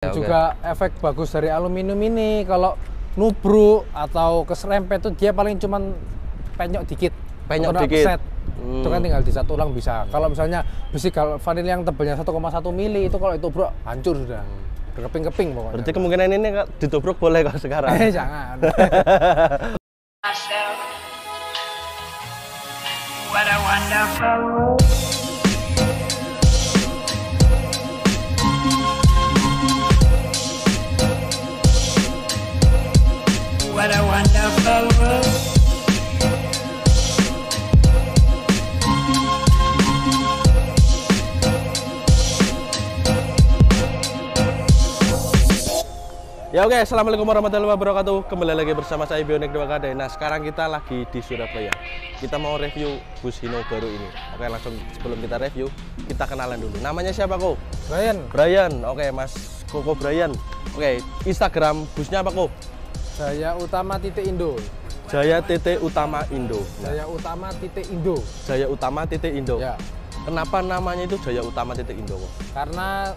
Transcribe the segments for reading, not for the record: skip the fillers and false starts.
Ya, juga efek bagus dari aluminium ini kalau nubruk atau keserempet tuh dia paling cuman penyok dikit, dikit. Itu kan tinggal dicat ulang bisa. Kalau misalnya besi galvanil yang tebalnya 1,1 mili itu kalau itu bro hancur sudah, keping-keping pokoknya. Berarti kemungkinan ini ditubruk boleh kalau sekarang? Jangan. What a wonderful world. What a wonderful world. Ya oke, assalamualaikum warahmatullahi wabarakatuh. Kembali lagi bersama saya Bionik 2KD. Nah sekarang kita lagi di Surabaya. Kita mau review bus Hino baru ini. Oke, langsung sebelum kita review, kita kenalan dulu. Namanya siapa kok? Brian. Oke, Mas Koko Brian. Oke, Instagram busnya apa kok? Jaya Utama titik Indo. Jaya titik Utama Indo. Jaya Utama titik Indo. Jaya Utama titik Indo. Ya. Kenapa namanya itu Jaya Utama titik Indo kok? Karena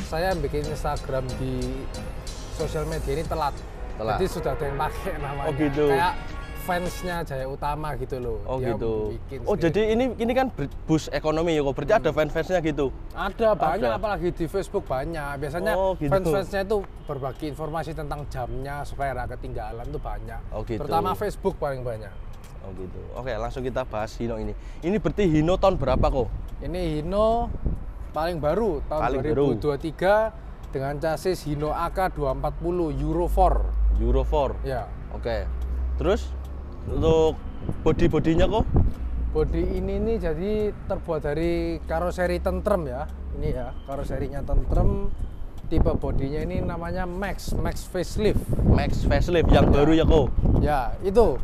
saya bikin Instagram di sosial media ini telat. Jadi sudah ada yang pakai namanya. Oh gitu. Kayak fansnya Jaya Utama gitu loh. Oh dia gitu. Oh sendiri. jadi ini kan bus ekonomi ya kok. Berarti ada fans-fansnya gitu. Ada banyak, apalagi di Facebook banyak. Biasanya gitu. fans-fansnya itu berbagi informasi tentang jamnya supaya nggak ketinggalan tuh banyak. Oh gitu. Terutama Facebook paling banyak. Oh gitu. Oke, langsung kita bahas Hino ini. Ini berarti Hino tahun berapa kok? Ini Hino paling baru tahun 2023 dengan chassis Hino AK 240 Euro 4. Euro 4. Ya. Oke. Terus untuk body-bodinya kok? Bodi ini jadi terbuat dari karoseri tentrem ya. Ini ya, karoserinya tentrem. Tipe bodinya ini namanya Max facelift. Max facelift yang baru ya kok? Ya, itu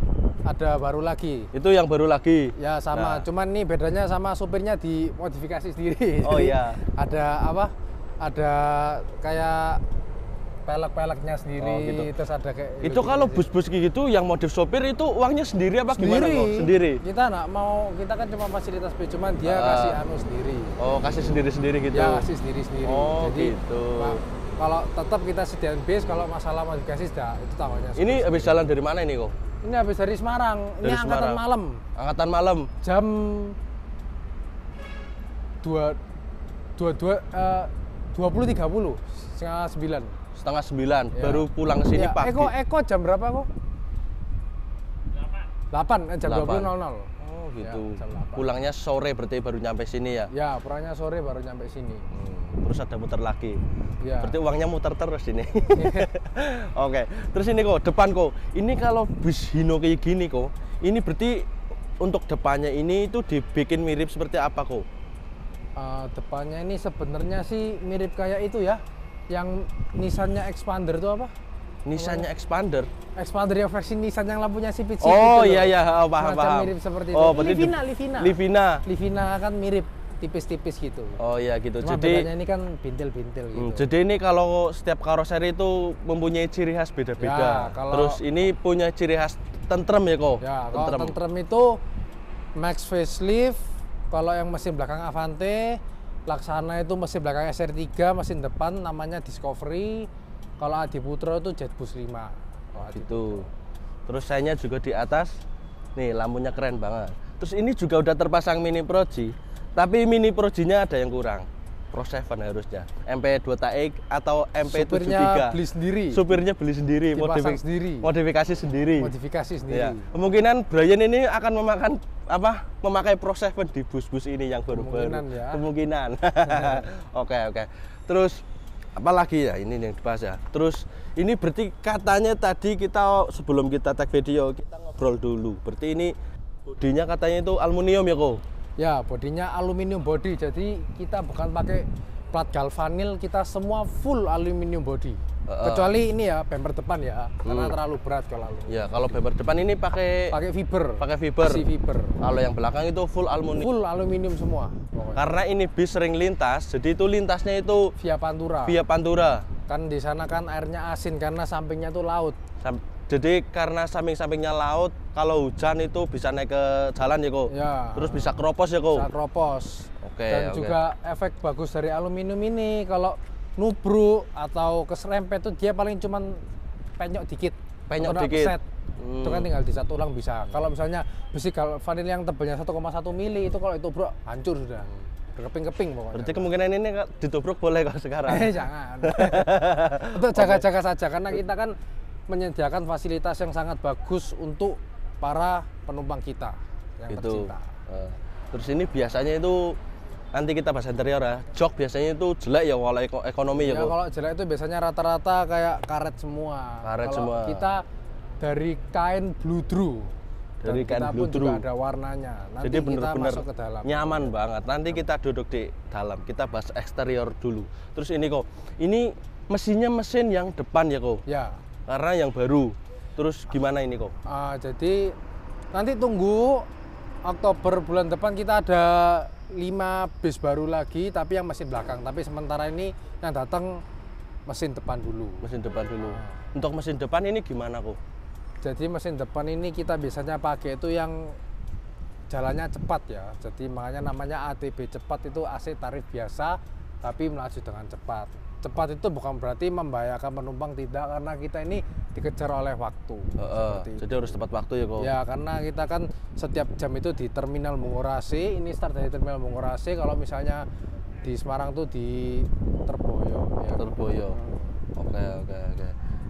ada baru lagi. Itu yang baru lagi? Ya sama, cuman nih bedanya sama supirnya dimodifikasi sendiri. Oh iya. Ada apa? Ada kayak pelek-peleknya sendiri, gitu. terus ada kayak itu kalau bus-bus gitu yang modif sopir itu uangnya sendiri apa gimana kok? Sendiri. Kita nggak mau, kita kan cuma fasilitas bis, cuman dia kasih anu sendiri. Oh, kasih sendiri-sendiri gitu? Ya, kasih sendiri-sendiri. Oh, jadi gitu. Kalau tetap kita sediain bis, kalau masalah modifikasi itu tanggalnya. Ini habis jalan dari mana ini kok? Ini habis dari Semarang. Dari ini angkatan Semarang. malam. Angkatan malam. Jam 20.30, setengah 9. Ya. Baru pulang ke sini pagi. Eko jam berapa kok? 8. Jam 20.00. Oh gitu. Ya, jam 8. Pulangnya sore berarti baru nyampe sini ya? Ya, pulangnya sore baru nyampe sini. Terus ada muter lagi. Ya. Berarti uangnya muter terus ini. Oke. Terus ini kok depan kok. Ini kalau bus Hino kayak gini kok. Ini berarti untuk depannya ini itu dibikin mirip seperti apa kok? Depannya ini sebenarnya sih mirip kayak itu ya. Yang Nissan-nya Expander itu apa? Nissan-nya Expander? Expander yang versi Nissan yang lampunya sipit-sipit. Oh gitu iya loh. iya, paham. Mirip seperti itu. Oh, berarti Livina kan mirip tipis-tipis gitu. Oh iya gitu. Cuma jadi bedanya ini kan bintil-bintil gitu. Jadi ini kalau setiap karoseri itu mempunyai ciri khas beda-beda. Ya, Terus ini punya ciri khas tentrem ya kok? Ya, kalau tentrem itu Max facelift. Kalau yang mesin belakang Avante, Laksana itu mesin belakang SR3, mesin depan namanya Discovery. Kalau Adi Putra itu Jetbus 5. Gitu. Terus sayanya juga di atas. Nih, lampunya keren banget. Terus ini juga udah terpasang mini proji. Tapi mini projinya ada yang kurang. Pro 7 harusnya. MP2 TX atau MP73. Supirnya beli sendiri. Supirnya beli sendiri, modifikasi sendiri. Ya. Kemungkinan Brian ini akan memakai Pro 7 di bus-bus ini yang baru-baru. Kemungkinan. Oke. Terus apalagi ya ini yang dibahas ya. Terus ini berarti katanya tadi kita sebelum kita tag video kita ngobrol dulu. Berarti ini bodinya katanya itu aluminium ya kok? Ya, bodinya aluminium body. Jadi kita bukan pakai plat galvanil, kita semua full aluminium body. Kecuali ini ya bumper depan ya, karena terlalu berat kalau aluminium. Ya, kalau bumper depan ini pakai fiber. Masih fiber. Kalau yang belakang itu full aluminium. Full aluminium semua. Pokoknya. Karena ini bis sering lintas, jadi itu lintasnya itu via Pantura. Kan di sana kan airnya asin karena sampingnya tuh laut. Jadi karena samping-sampingnya laut, kalau hujan itu bisa naik ke jalan ya kok? Ya. Terus bisa keropos ya kok? Bisa keropos. Oke. Dan juga efek bagus dari aluminium ini, kalau nubruk atau keserempet tuh dia paling cuman penyok dikit. Peset. Itu kan tinggal dicat ulang bisa. Kalau misalnya besi galvanil yang tebalnya 1,1 mili itu kalau ditubruk hancur sudah. Berkeping-keping pokoknya. Berarti kemungkinan ini ditubruk boleh kalau sekarang. Jangan. Untuk jaga-jaga saja karena kita kan menyediakan fasilitas yang sangat bagus untuk para penumpang kita yang tercinta. Terus ini biasanya itu nanti kita bahas interior ya. Jok biasanya itu jelek ya kalau ekonomi ya kok. Kalau jelek itu biasanya rata-rata kayak karet semua. Kalau kita dari kain bludru. Dari kain bludru juga ada warnanya. Nanti jadi benar-benar nyaman ya. Banget. Nanti kita duduk di dalam. Kita bahas eksterior dulu. Terus ini kok. Ini mesinnya mesin yang depan ya kok. Ya. Karena yang baru. Terus gimana ini kok? Jadi nanti tunggu Oktober bulan depan kita ada 5 bis baru lagi tapi yang mesin belakang. Tapi sementara ini yang datang mesin depan dulu. Mesin depan dulu. Untuk mesin depan ini gimana kok? Jadi mesin depan ini kita biasanya pakai itu yang jalannya cepat ya. Jadi makanya namanya ATB cepat, itu AC tarif biasa tapi melaju dengan cepat. Cepat itu bukan berarti membahayakan penumpang, tidak, karena kita ini dikejar oleh waktu. Jadi harus tepat waktu ya kok? Ya, karena kita kan setiap jam itu di Terminal Mungurasi. Ini start dari Terminal Mungurasi. Kalau misalnya di Semarang tuh di Terboyo. Ya. Terboyo. Oke.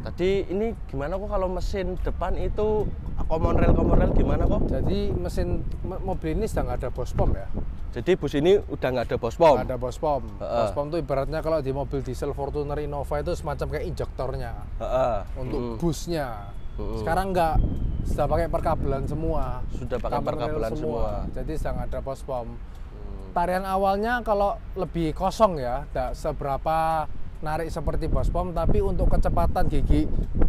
Tadi ini gimana kok kalau mesin depan itu common rail gimana kok? Jadi mesin mobil ini sudah nggak ada bos pom ya. Jadi bus ini udah nggak ada bos pom? Nggak ada bos pom. Bos pom itu ibaratnya kalau di mobil diesel Fortuner Innova itu semacam kayak injektornya untuk busnya. Sekarang nggak, sudah pakai perkabelan semua. Sudah pakai perkabelan semua. Jadi sudah nggak ada bos pom. Tarian awalnya kalau lebih kosong ya, tidak seberapa narik seperti bos pom, tapi untuk kecepatan gigi 3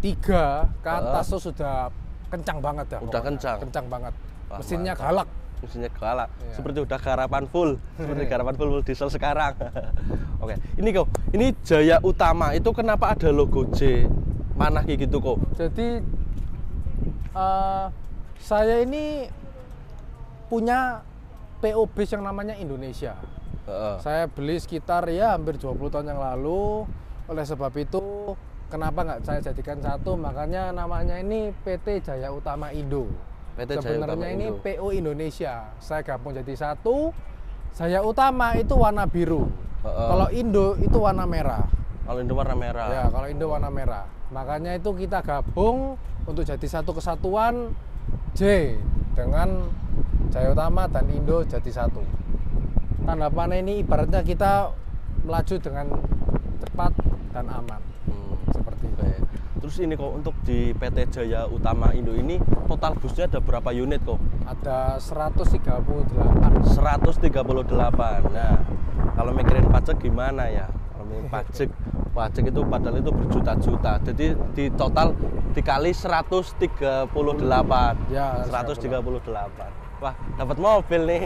ke atas tuh sudah kencang banget dah. Udah pokoknya. Kencang banget. Mesinnya galak. Mesinnya galak. Ya. Seperti udah garapan full. Seperti garapan full diesel sekarang. Oke. Ini kok, ini Jaya Utama itu kenapa ada logo J panah kayak gitu kok? Jadi saya ini punya PO base yang namanya Indonesia. Saya beli sekitar ya hampir 20 tahun yang lalu. Oleh sebab itu kenapa nggak saya jadikan satu, makanya namanya ini PT Jaya Utama Indo. Sebenarnya ini Indo. PO Indonesia. Saya gabung jadi satu. Jaya Utama itu warna biru. Kalau Indo itu warna merah. Kalau Indo warna merah. Ya, kalau Indo warna merah. Makanya itu kita gabung untuk jadi satu kesatuan J dengan Jaya Utama dan Indo jadi satu. Tanda panah ini ibaratnya kita melaju dengan cepat dan aman. Seperti itu. Terus ini kok untuk di PT Jaya Utama Indo ini total busnya ada berapa unit kok? Ada 138. 138. Nah, kalau mikirin pajak gimana ya? Kalau mikirin pajak itu padahal itu berjuta-juta. Jadi di total dikali 138. Ya, 138. Wah, dapat mobil nih.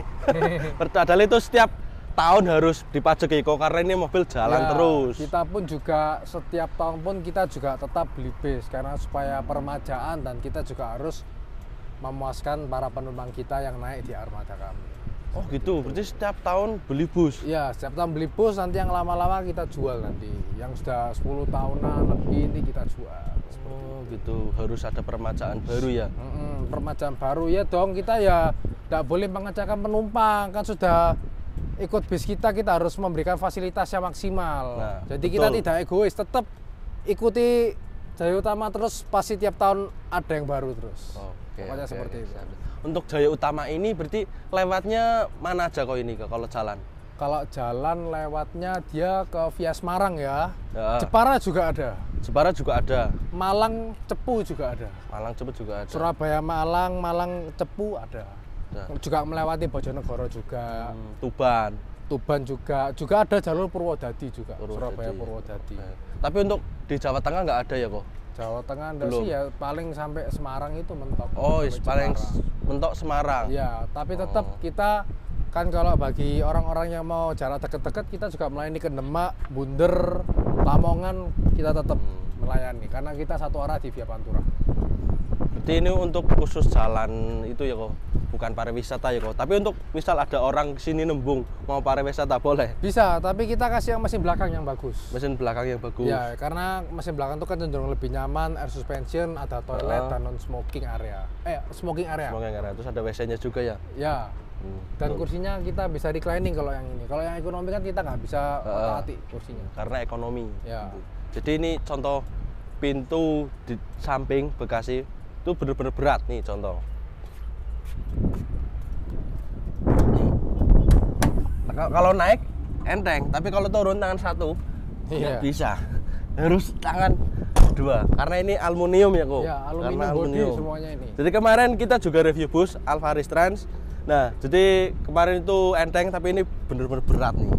Padahal itu setiap tahun harus dipajak kok karena ini mobil jalan terus. Kita pun juga setiap tahun pun kita juga tetap beli bis karena supaya permajaan, dan kita juga harus memuaskan para penumpang kita yang naik di armada kami. Oh gitu, berarti setiap tahun beli bus? Iya, setiap tahun beli bus, nanti yang lama-lama kita jual nanti. Yang sudah 10 tahunan lebih ini kita jual. Oh gitu, harus ada permajaan baru ya? Permajaan baru ya dong, kita ya tidak boleh mengecewakan penumpang. Kan sudah ikut bis kita harus memberikan fasilitas yang maksimal. Nah, jadi betul. Kita tidak egois, tetap ikuti Jaya Utama terus, pasti tiap tahun ada yang baru terus. Pokoknya seperti itu. Untuk Jaya Utama ini berarti lewatnya mana aja kok ini kalau jalan? Kalau jalan lewatnya dia ke via Semarang ya. Jepara juga ada. Jepara juga ada. Malang Cepu juga ada. Malang Cepu juga ada. Surabaya Malang Cepu ada. Juga melewati Bojonegoro juga. Tuban juga ada jalur Purwodadi juga. Surabaya Purwodadi. Tapi untuk di Jawa Tengah nggak ada ya kok? Jawa Tengah ada sih ya, paling sampai Semarang itu mentok. Oh, paling mentok Semarang. Ya, tapi tetap kita kan kalau bagi orang-orang yang mau jarak deket-deket, kita juga melayani ke Demak, Bunder, Lamongan, kita tetap melayani karena kita satu arah di via Pantura. Berarti ini untuk khusus jalan itu ya kok? bukan pariwisata ya kok. Tapi untuk misal ada orang sini nembung mau pariwisata boleh? Bisa, tapi kita kasih yang mesin belakang yang bagus. Mesin belakang yang bagus. Ya, karena mesin belakang itu kan cenderung lebih nyaman, air suspension, ada toilet dan non smoking area. Smoking area. Smoking area. Terus ada WC-nya juga ya? Ya. Dan kursinya kita bisa reclining kalau yang ini. Kalau yang ekonomi kan kita nggak bisa otak-atik kursinya. Karena ekonomi. Ya. Jadi ini contoh pintu di samping bagasi itu bener-bener berat nih contoh. Kalau naik enteng, tapi kalau turun tangan satu nggak bisa, harus tangan dua karena ini aluminium ya kok. Ya, aluminium body semuanya ini. Jadi kemarin kita juga review bus Alvaris Trans. Nah, jadi kemarin itu enteng tapi ini bener-bener berat nih.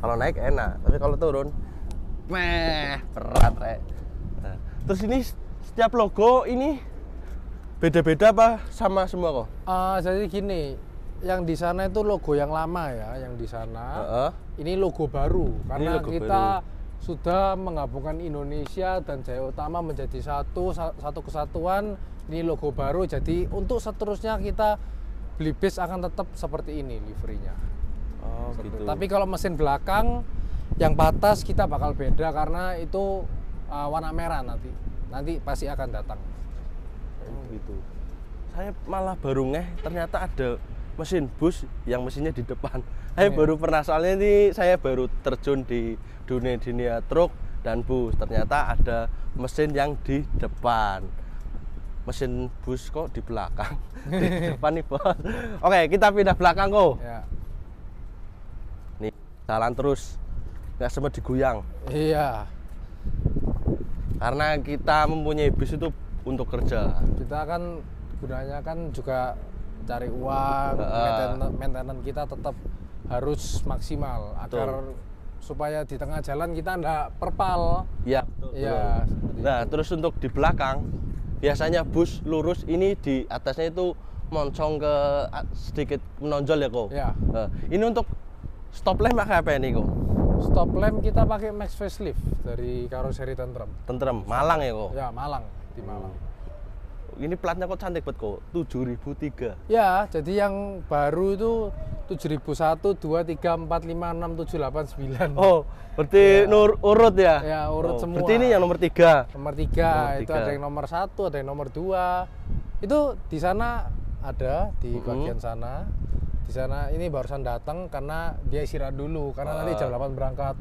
Kalau naik enak, tapi kalau turun berat rek. Nah, terus ini setiap logo ini beda-beda apa sama semua kok? Jadi gini, yang di sana itu logo yang lama ya, yang di sana. Ini logo baru karena logo kita baru. sudah menggabungkan Indonesia dan Jaya Utama menjadi satu kesatuan. Ini logo baru, jadi untuk seterusnya kita beli bis akan tetap seperti ini liverynya. Oh gitu. Tapi kalau mesin belakang yang batas kita bakal beda karena itu warna merah nanti pasti akan datang. Oh gitu. Saya malah baru ternyata ada mesin bus yang mesinnya di depan. Saya baru pernah, soalnya ini saya baru terjun di dunia truk dan bus. Ternyata ada mesin yang di depan. Mesin bus kok di belakang. Di depan nih bos. Oke, kita pindah belakang kok. Ya. Nih, jalan terus. Nggak sempat digoyang. Iya. Karena kita mempunyai bis itu untuk kerja. Kita kan gunanya kan juga cari uang, maintenance kita tetap harus maksimal agar supaya di tengah jalan kita enggak perpal. Iya, betul. Iya. Nah, terus untuk di belakang biasanya bus lurus ini di atasnya itu moncong ke sedikit menonjol ya kok. Ya. Ini untuk stop lamp pakai apa ini kok? Stop lamp kita pakai Max Facelift dari karoseri Tentrem. Tentrem, Malang ya kok? Ya, Malang, di Malang. Ini platnya kok cantik banget kok, 7003. Ya, jadi yang baru itu 7001, 2, 3, 4, 5, 6, 7, 8, 9. Oh, berarti urut ya? Ya, urut semua. Berarti ini yang nomor 3. Nomor 3, itu ada yang nomor 1, ada yang nomor 2. Itu di sana ada, di bagian sana. Di sana ini barusan datang karena dia istirahat dulu, karena nanti jam 8 berangkat.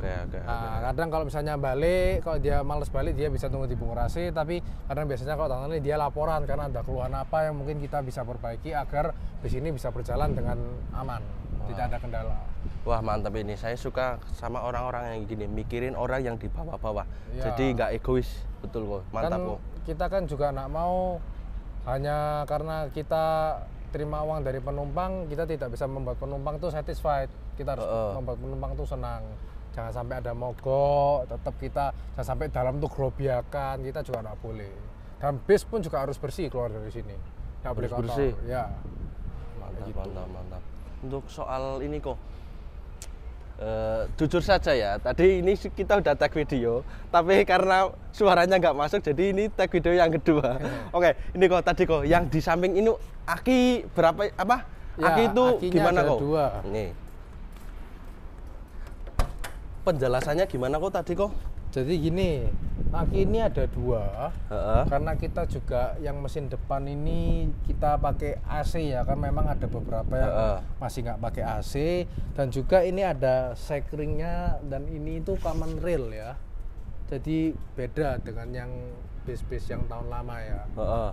Oke. Kadang kalau misalnya balik, kalau dia males balik dia bisa tunggu di Bungurasi, tapi kadang biasanya kalau tanggal ini dia laporan karena ada keluhan apa yang mungkin kita bisa perbaiki agar bis ini bisa berjalan dengan aman, tidak ada kendala. Wah mantap ini, saya suka sama orang-orang yang gini, mikirin orang yang di bawah-bawah. Ya. Jadi nggak egois, betul kok, mantap kan kok. Kita kan juga nggak mau hanya karena kita terima uang dari penumpang, kita tidak bisa membuat penumpang tuh satisfied. Kita harus membuat penumpang tuh senang. Jangan sampai ada mogok, tetap kita jangan sampai dalam tuh gerobiakan, kita juga nggak boleh. Dan bis pun juga harus bersih keluar dari sini, nggak boleh kotor. Bersih. Ya. Mantap. Untuk soal ini kok, jujur saja ya, tadi ini kita udah tag video, tapi karena suaranya nggak masuk, jadi ini tag video yang kedua. Oke, ini kok tadi kok, yang di samping ini aki berapa apa? Ya, aki itu gimana kok? 2. Nih. Penjelasannya gimana kok tadi kok? Jadi gini, aki ini ada 2. Karena kita juga yang mesin depan ini kita pakai AC ya, kan memang ada beberapa yang masih nggak pakai AC, dan juga ini ada sekringnya, dan ini itu common rail ya. Jadi beda dengan yang bis-bis yang tahun lama ya.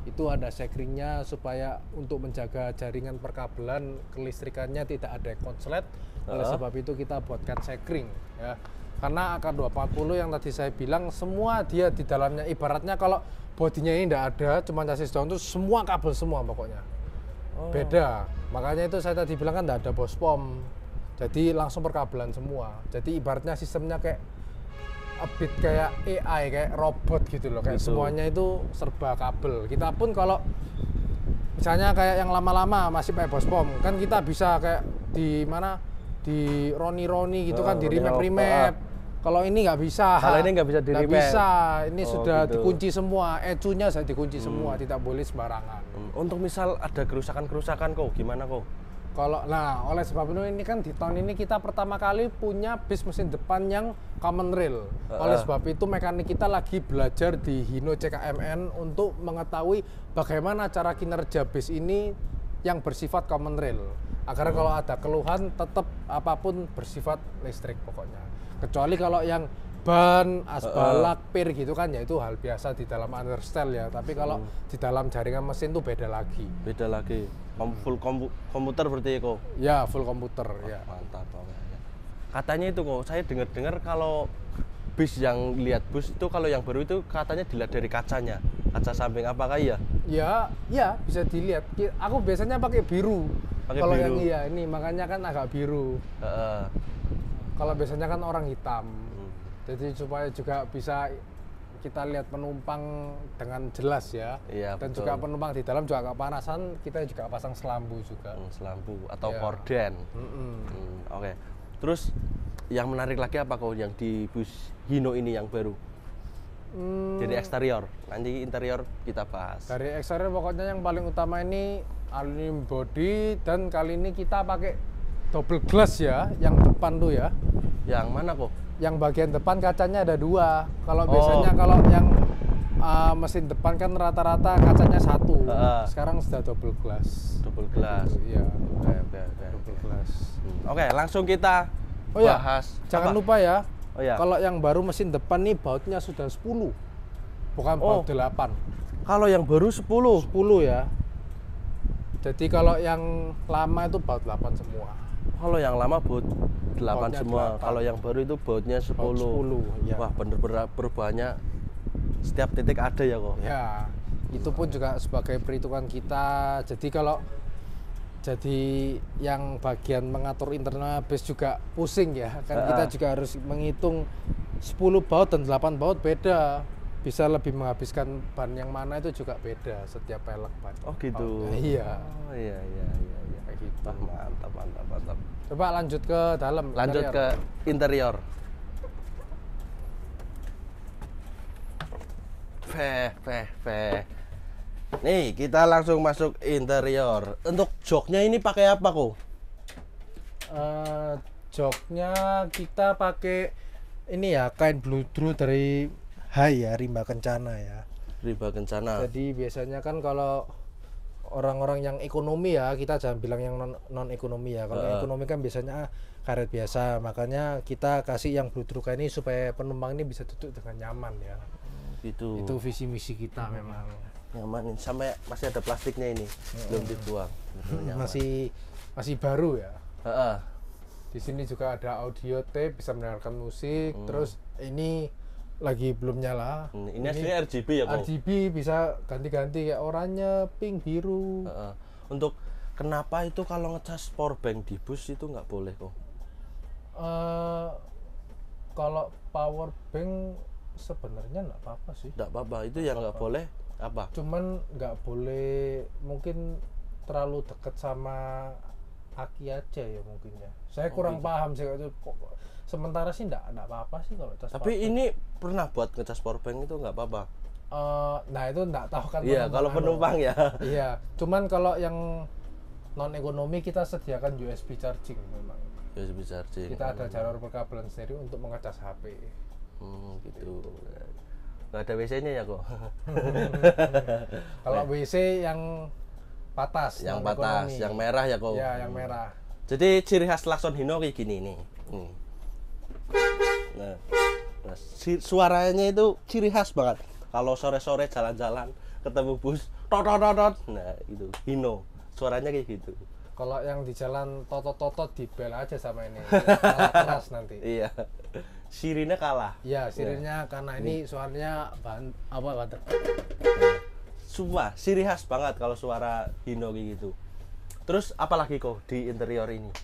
Itu ada sekringnya supaya untuk menjaga jaringan perkabelan kelistrikannya tidak ada konslet. Oleh sebab itu kita buatkan sekring ya. Karena AK240 yang tadi saya bilang semua dia di dalamnya, ibaratnya kalau bodinya ini tidak ada, cuma chassis doang, itu semua kabel semua pokoknya. Beda. Makanya itu saya tadi bilang kan tidak ada bos pom. Jadi langsung perkabelan semua. Jadi ibaratnya sistemnya kayak a bit kayak AI, kayak robot gitu loh. Kayak semuanya itu serba kabel. Kita pun kalau misalnya kayak yang lama-lama masih pakai bos pom, kan kita bisa kayak di mana, di Roni gitu kan, di remap Kalau ini nggak bisa. Kalau ini nggak bisa Nggak bisa. Ini sudah gitu. Dikunci semua. ECU-nya sudah dikunci semua. Tidak boleh sembarangan. Untuk misal ada kerusakan kok, gimana kok? Oleh sebab itu ini kan di tahun ini kita pertama kali punya bis mesin depan yang common rail. Oleh sebab itu mekanik kita lagi belajar di Hino CKMN untuk mengetahui bagaimana cara kinerja bis ini yang bersifat common rail. Agar kalau ada keluhan tetap apapun bersifat listrik pokoknya. Kecuali kalau yang ban, asbalak, pir gitu kan ya itu hal biasa di dalam understell ya. Tapi kalau di dalam jaringan mesin tuh beda lagi. Beda lagi. Full komputer berarti kok? Ya, full komputer ya. Mantap. Katanya itu kok, saya dengar kalau bis yang lihat bus itu kalau yang baru itu katanya dilihat dari kacanya. Kaca samping apakah iya? Ya bisa dilihat. Aku biasanya pakai biru. Kalau yang ini makanya kan agak biru. Kalau biasanya kan orang hitam. Jadi supaya juga bisa kita lihat penumpang dengan jelas ya. Iya, dan betul. juga penumpang di dalam juga kepanasan, kita juga pasang selambu juga. Selambu atau korden. Oke. Terus yang menarik lagi apa kok yang di bus Hino ini yang baru? Dari eksterior, nanti interior kita bahas. Dari eksterior pokoknya yang paling utama ini aluminium body, dan kali ini kita pakai double glass ya, yang depan tuh ya. Yang mana kok? Yang bagian depan kacanya ada 2. Kalau biasanya kalau yang mesin depan kan rata-rata kacanya 1. Sekarang sudah double glass. Double glass. Iya. Oke. Double glass. Oke, langsung kita bahas. Jangan lupa ya. Ya. Kalau yang baru mesin depan nih bautnya sudah 10. Bukan baut 8. Kalau yang baru 10 ya. Jadi kalau yang lama itu baut 8 semua. Kalau yang lama baut 8 semua. 8. Kalau yang baru itu bautnya 10. Ya. Wah, bener-bener perubahannya setiap titik ada ya kok. Ya. Itu pun juga sebagai perhitungan kita. Jadi yang bagian mengatur internal bus juga pusing ya. Kan kita juga harus menghitung 10 baut dan 8 baut beda. Bisa lebih menghabiskan ban yang mana itu juga beda setiap pelek ban. Oh gitu. Iya. Oh iya. Kayak gitu. Mantap. Coba lanjut ke dalam. Lanjut ke interior. Nih, kita langsung masuk interior. Untuk joknya ini pakai apa kok? Joknya kita pakai ini ya, kain bludru dari Hai ya, Rimba Kencana ya. Rimba Kencana. Jadi biasanya kan kalau orang-orang yang ekonomi ya, kita jangan bilang yang non ekonomi ya. Kalau ekonomi kan biasanya karet biasa, makanya kita kasih yang bludru kain ini supaya penumpang ini bisa duduk dengan nyaman ya. Gitu. Itu visi misi kita memang. Nyaman, sampai masih ada plastiknya ini, belum dibuang. Masih baru ya. Di sini juga ada audio tape, bisa mendengarkan musik. Terus ini lagi belum nyala. Ini aslinya RGB ya kok? RGB bisa ganti-ganti kayak oranye, pink, biru. Untuk kenapa itu kalau ngecas power bank di bus itu nggak boleh kok? Kalau power bank sebenarnya nggak apa-apa sih. Nggak apa-apa, itu yang nggak boleh apa? Cuman nggak boleh mungkin terlalu dekat sama aki aja ya mungkin ya. Saya kurang paham sih itu. Sementara sih nggak apa-apa sih kalau cas. Tapi ini pernah buat ngecas powerbank itu nggak apa-apa. Nah itu nggak tahu kan. Iya kalau penumpang ya. Iya. Cuman kalau yang non ekonomi kita sediakan USB charging memang. USB charging. Kita ada jalur perkabelan stereo untuk mengecas HP. Gitu. Nggak ada WC-nya ya kok. Kalau WC yang patas. Yang patas, yang merah ya kok. Ya yang merah. Jadi ciri khas klakson Hino kayak gini nih. Nah, suaranya itu ciri khas banget. Kalau sore-sore jalan-jalan ketemu bus, tot. Nah, itu Hino. Suaranya kayak gitu. Kalau yang di jalan totot di bel aja sama ini. Kalah keras nanti. Iya. Sirine kalah. Iya, sirine karena ini suaranya banter. Sumpah, ciri khas banget kalau suara Hino kayak gitu. Terus apalagi kok di interior ini?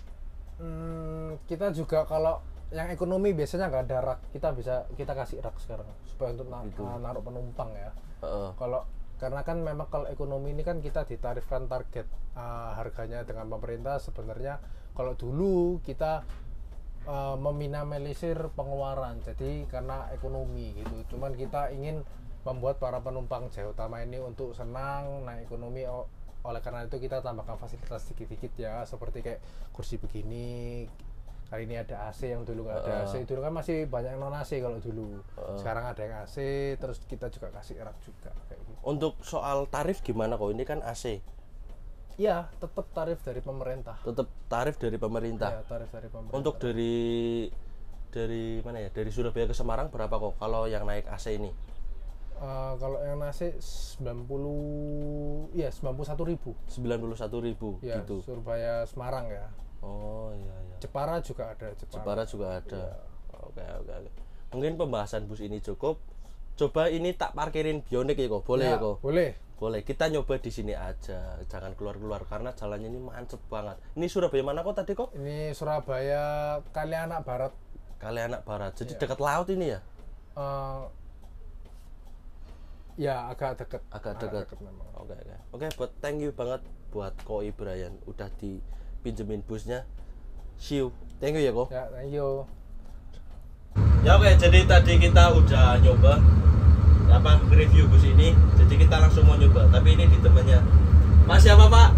Kita juga kalau yang ekonomi biasanya nggak ada rak, kita kasih rak sekarang supaya untuk naruh penumpang ya. Karena kan memang kalau ekonomi ini kan kita ditarifkan target harganya dengan pemerintah. Sebenarnya kalau dulu kita meminimalisir pengeluaran, jadi karena ekonomi gitu. Cuman kita ingin membuat para penumpang jaya utama ini untuk senang naik ekonomi, oleh karena itu kita tambahkan fasilitas sedikit-sedikit ya, seperti kayak kursi begini. Kali ini ada AC yang dulu nggak ada AC. Dulu kan masih banyak yang non AC kalau dulu. Sekarang ada yang AC, terus kita juga kasih rak juga kayak gitu. Untuk soal tarif gimana kok? Ini kan AC. Iya, tetap tarif dari pemerintah. Tetap tarif dari pemerintah. Iya, tarif dari pemerintah. Untuk dari mana ya? Dari Surabaya ke Semarang berapa kok kalau yang naik AC ini? Kalau yang AC 91.000. Ya, gitu. Surabaya Semarang ya. Oh iya. Jepara juga ada. Jepara juga ada. Ya. Oke. Mungkin pembahasan bus ini cukup. Coba ini tak parkirin Bionik ya kok. Boleh ya kok? Boleh. Kita nyoba di sini aja. Jangan keluar karena jalannya ini macet banget. Ini Surabaya mana kok tadi kok? Ini Surabaya Kalianak Barat. Jadi dekat laut ini ya? Ya agak dekat. Memang. Oke. Buat thank you banget buat Koi Brian udah dipinjemin busnya. See you. Thank you ya kok. Ya, thank you. Ya oke, jadi tadi kita udah nyoba review bus ini. Jadi kita langsung mau nyoba, tapi ini di temennya. Mas siapa Pak?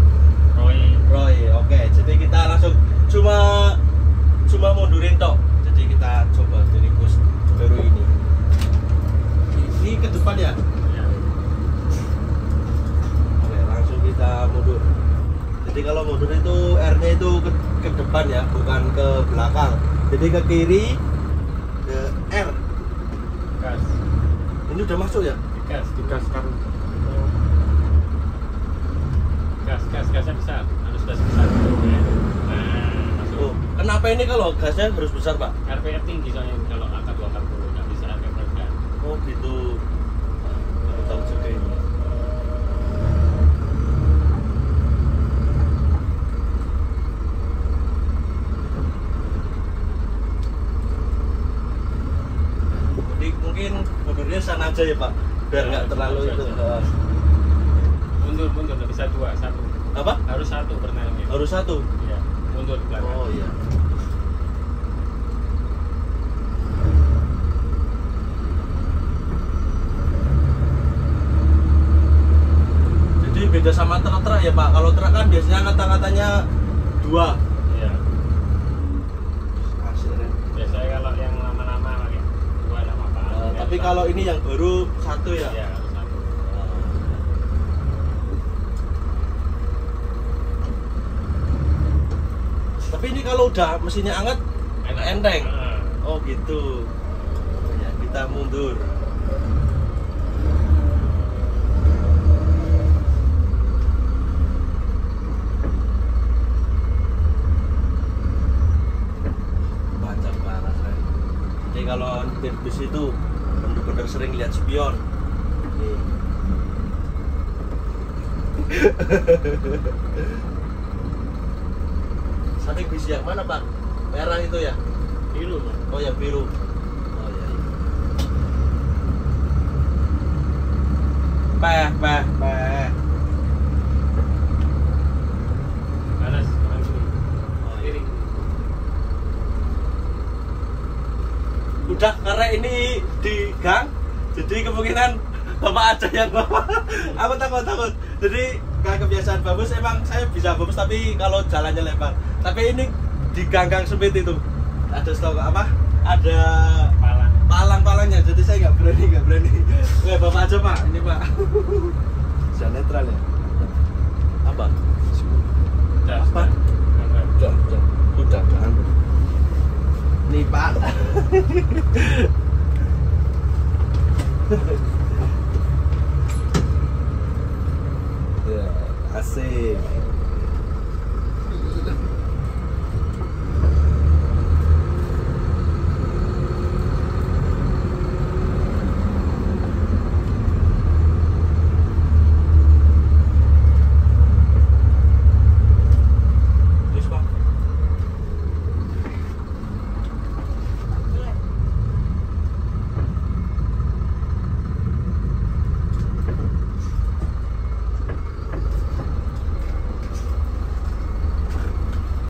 Roy. Oke, jadi kita langsung cuma mundurin tok. Jadi kita coba dari bus baru ini. Ini ke depan ya? Iya. Oke, langsung kita mundur. Jadi kalau mundur itu R-nya itu ke depan ya, bukan ke belakang. Jadi ke kiri, ke R. Gas. Ini udah masuk ya? Gas kan. Gasnya besar, harus gas besar. Masuk. Oh, kenapa ini kalau gasnya harus besar Pak? RPM tinggi soalnya kalau angka 240 nggak bisa RPM rendah. Oh gitu. Baru tahu juga ini. Jadi mungkin mundurnya sana aja ya Pak, biar nggak terlalu itu. Mundur nggak bisa satu. Apa? Harus satu bernanya. Harus satu. Iya. Mundur ke belakang. Oh iya. Jadi beda sama truk ya Pak. Kalau truk kan biasanya kata-katanya 2. Iya. Hasilnya. Biasanya kalau yang lama-lama pakai 2 enggak apa-apa. Tapi kalau ini yang baru 1 ya? Iya, harus 1. Tapi ini kalau udah mesinnya hangat enteng. Oh gitu. Ya, kita mundur. Banyak banget. Jadi kalau nyetir bus itu bener-bener sering lihat spion. Nih. Samping bis yang mana Pak? Merah itu ya? Biru. Oh yang biru. Oh iya. Peh. Panas, kanan sini. Oh, iya. Kiri. Udah karena ini di gang, jadi kemungkinan Bapak ada yang bawa. Aku takut. Jadi gak kebiasaan bagus, emang saya bisa bagus tapi kalau jalannya lebar. Tapi ini di gang-gang sempit itu ada stok apa? Ada palang-palangnya, jadi saya nggak berani. Oke, Bapak aja Pak, ini Pak. Bisa netral ya? Apa? Apa? Udah kan? Nih Pak. Ya, asik.